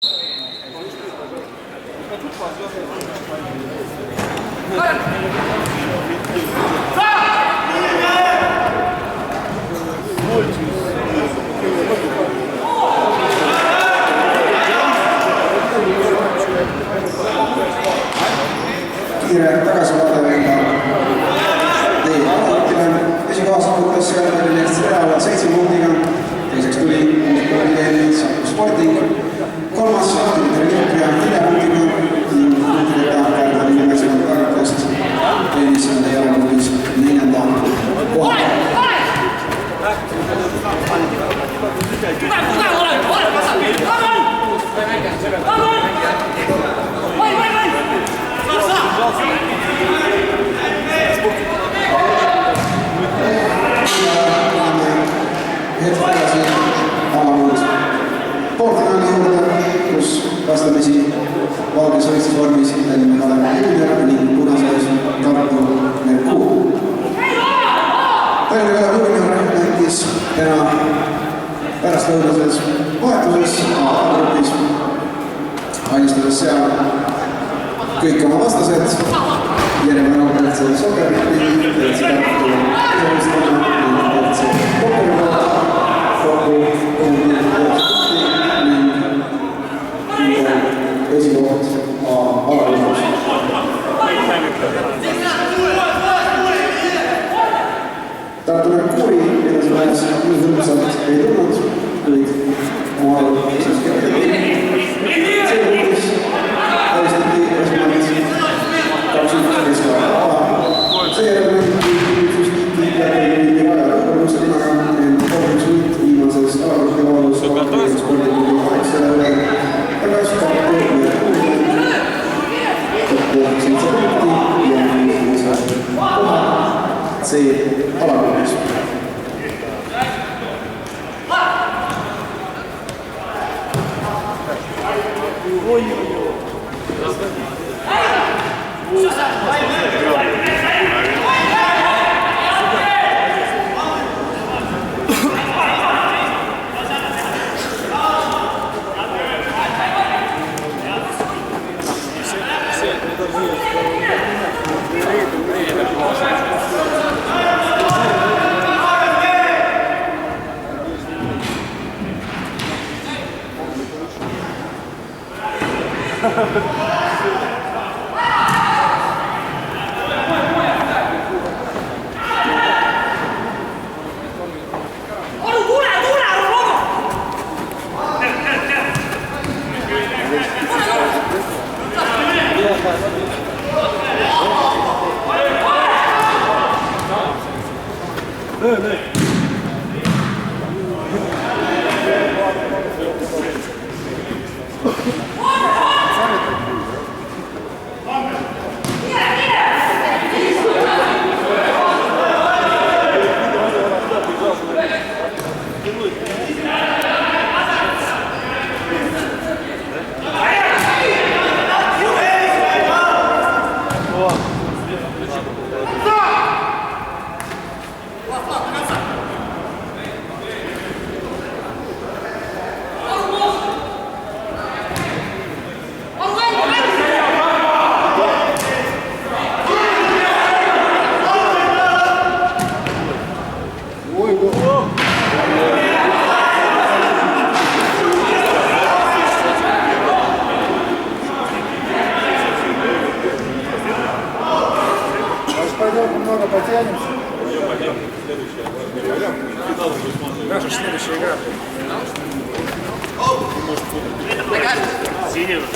Kiire tagasivaade teie alajuhtile. Esikohas saavutas Tallinna Real 7 punktiga. Teiseks tuli muusikakooliteenid Saku Sporting. Kolmas Dmitri Limpia 4 punktiga ning punktideta Kärgani nimesel Tartust teenis nende järelpunnis 4. kohal. Hetk tagasi alanud poolfinaali juurde, kus vastamisi valges võistlusvormis Tallinna Kalev Junior ning punases Tartu Merkuur. Tallinna Kalev Junior mängis täna pärastlõunases vahetuses A-grupis, ailistades seal kõik oma vastased. Jeremia Noortse Sokerlipi, Leetsi Tartu Eesõistama ning Leetsi Kokkelipood kokku 36 ning esikoht A-alajuhus. Tartu Merkuuri edasimäes nii hõlmsalt ei tulnud, kuid oma alajuhus siiski õpetati. Seejuhus alistati esmalt 2 keskvaja ala. Seejärel mängiti Liiklustiti ja Liiklustiti aja lõppelusse nimega ent 3 võit viimases alajuhti voolus Tartu Spordiklubi 8 üle tagasi Tartu Merkuuri. Kokku 7 punkti ja esimese koha C alajuhus. Наша следующая игра. Синего.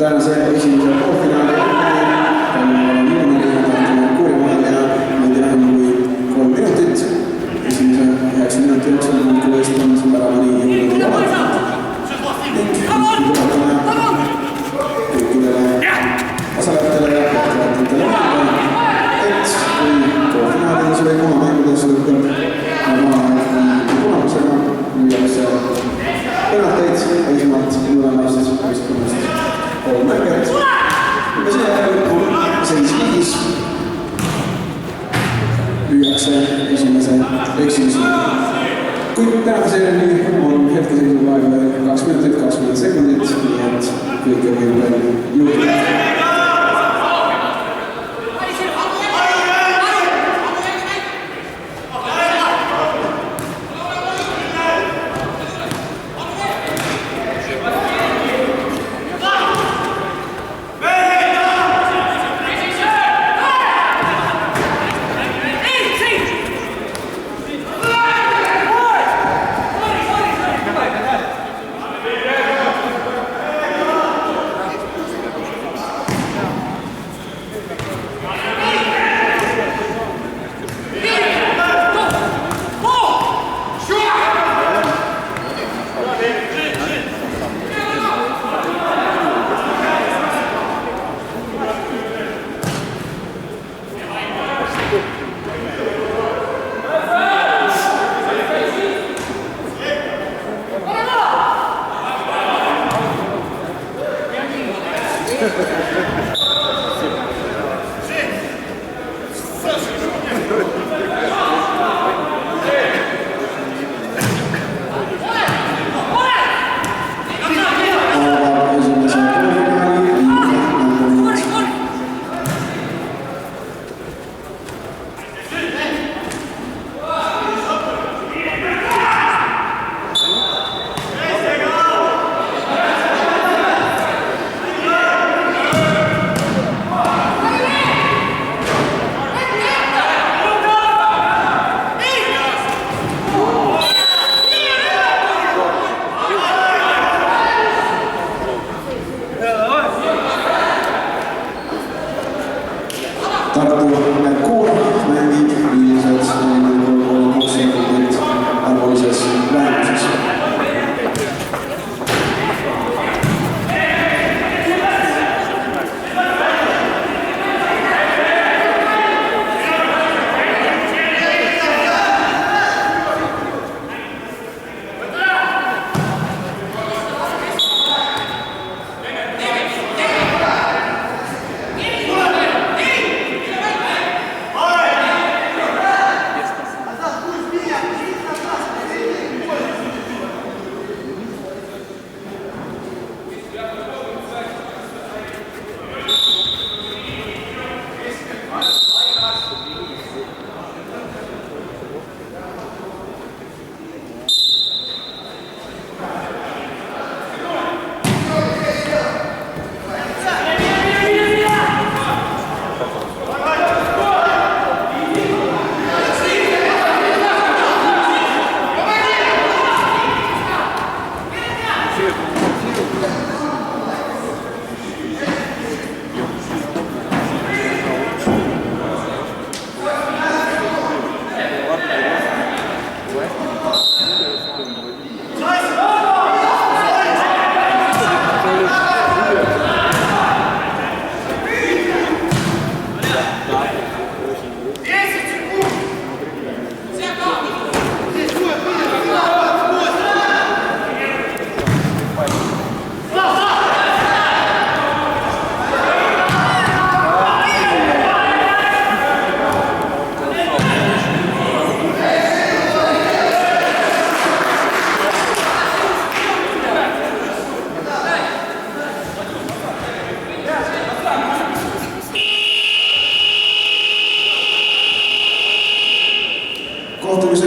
tänase esimese poolfinaali Kuuri vahel ja veidi vähem kui 3 minutit. Esimese 9 minuti jooksul Kuuest on siin päravani jõudnud alati. Kõikidele osalejatele ja vaatajatele et kui poolfinaalides või kohamängudes lõpeb tulemusega, millesse penalteid esimalt mõlemast võistkonnast 3 mänget ja seejärel on 7-5 lüüakse esimese eksimisi. Kuid tänase seeriani on hetkeseisuga aega veel 2 minutit 20 sekundit, nii et kõike võib veel juurde. Tartu Merkuur mängib viimased 3 sekundit arvulises vähemuses.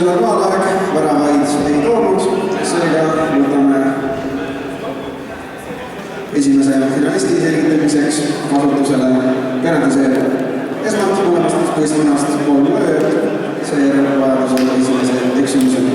normaalajag, väravaid ei toonud, seega võtame esimese finalisti selgitamiseks kasutusele penaltiseeria. Esmalt mõlemast võistkonnast pool lööd, seejärel vajadusel esimese eksimusele.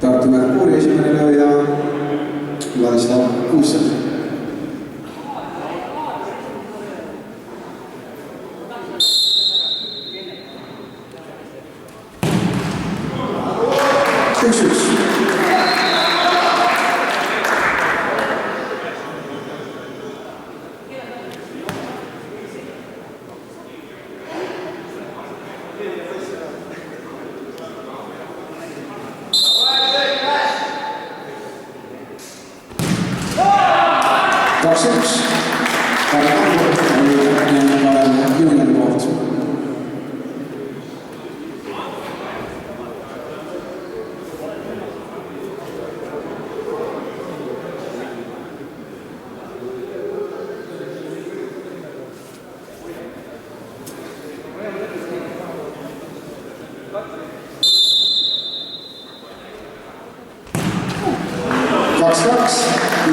Tartu Merkuuri esimene lööja Vladislav Kuusev.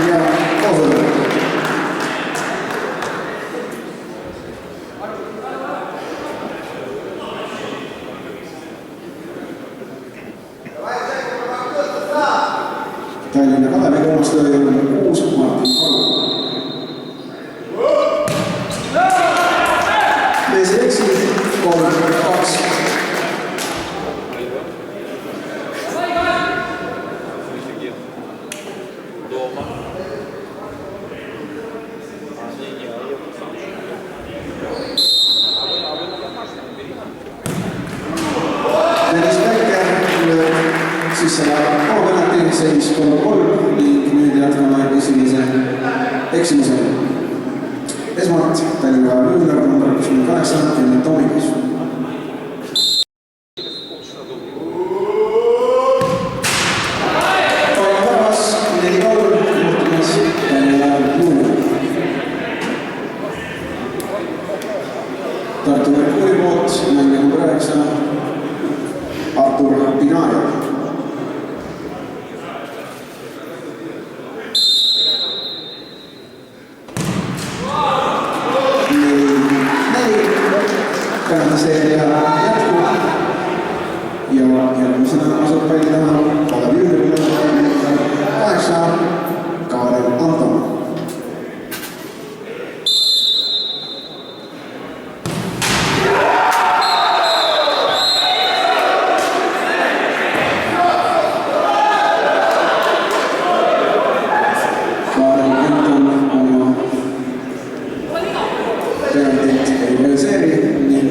Ja Kosovo. Tallinna Kalevi kolmas lööja number 6, Martin Kalu. Mees ei eksi, 3-2. Siis selle penalti seis 3-3 ning nüüd jätkame esimese eksimusele. Esmalt Tallinna Jüngler number 28 Enne Tomikas. Palju päevas 4-3 juhtumas Tallinna Jüngler. Tartu Merkuuri poolt mängija number 9 Artur Pinaja. Seeria jätkub ja järgmisena asub palli taha Kalevi Jüngler 8 Kaarel Anton. Kaarel Anton oma penaltit ei realiseeri ning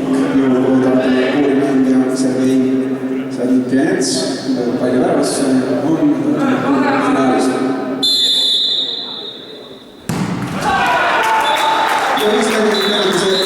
Pienets, palju värvasse on finaalis. Ja mis tegid penaltiseeria